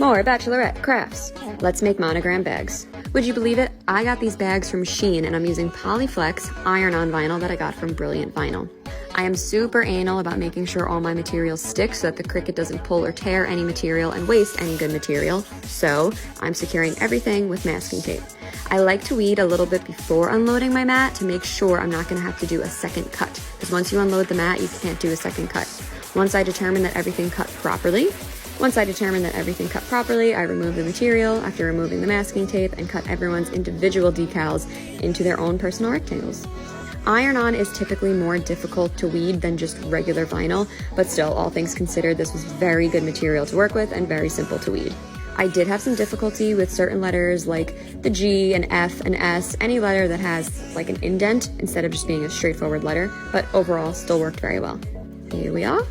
More bachelorette crafts. Let's make monogram bags. Would you believe it? I got these bags from Shein and I'm using Polyflex iron-on vinyl that I got from Brilliant Vinyl. I am super anal about making sure all my materials stick so that the Cricut doesn't pull or tear any material and waste any good material. So I'm securing everything with masking tape. I like to weed a little bit before unloading my mat to make sure I'm not going to have to do a second cut, because once you unload the mat, you can't do a second cut. Once I determine that everything cut properly, I remove the material after removing the masking tape and cut everyone's individual decals into their own personal rectangles. Iron-on is typically more difficult to weed than just regular vinyl, but still, all things considered, this was very good material to work with and very simple to weed. I did have some difficulty with certain letters like the G and F and S, any letter that has like an indent instead of just being a straightforward letter, but overall still worked very well. Here we are.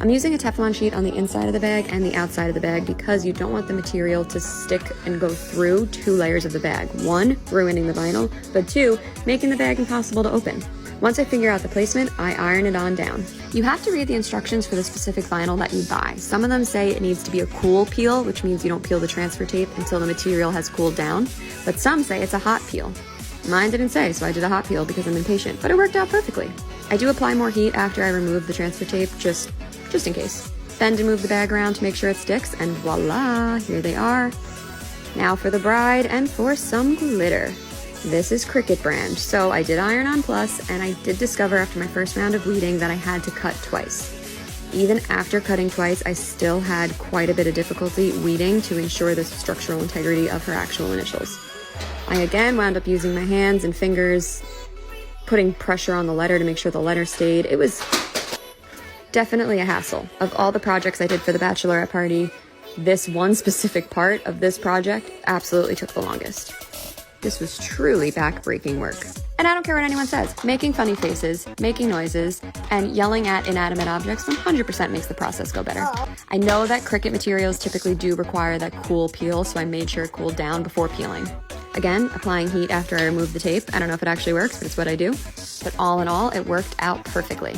I'm using a Teflon sheet on the inside of the bag and the outside of the bag because you don't want the material to stick and go through 2 layers of the bag. 1, ruining the vinyl, but 2, making the bag impossible to open. Once I figure out the placement, I iron it on down. You have to read the instructions for the specific vinyl that you buy. Some of them say it needs to be a cool peel, which means you don't peel the transfer tape until the material has cooled down, but some say it's a hot peel. Mine didn't say, so I did a hot peel because I'm impatient, but it worked out perfectly. I do apply more heat after I remove the transfer tape, just in case. Then to move the bag around to make sure it sticks, and voila, here they are. Now for the bride and for some glitter. This is Cricut brand, so I did iron-on plus, and I did discover after my first round of weeding that I had to cut twice. Even after cutting twice, I still had quite a bit of difficulty weeding to ensure the structural integrity of her actual initials. I again wound up using my hands and fingers, putting pressure on the letter to make sure the letter stayed. It was definitely a hassle. Of all the projects I did for the bachelorette party, this one specific part of this project absolutely took the longest. This was truly back-breaking work. And I don't care what anyone says. Making funny faces, making noises, and yelling at inanimate objects 100% makes the process go better. I know that Cricut materials typically do require that cool peel, so I made sure it cooled down before peeling. Again, applying heat after I remove the tape. I don't know if it actually works, but it's what I do. But all in all, it worked out perfectly.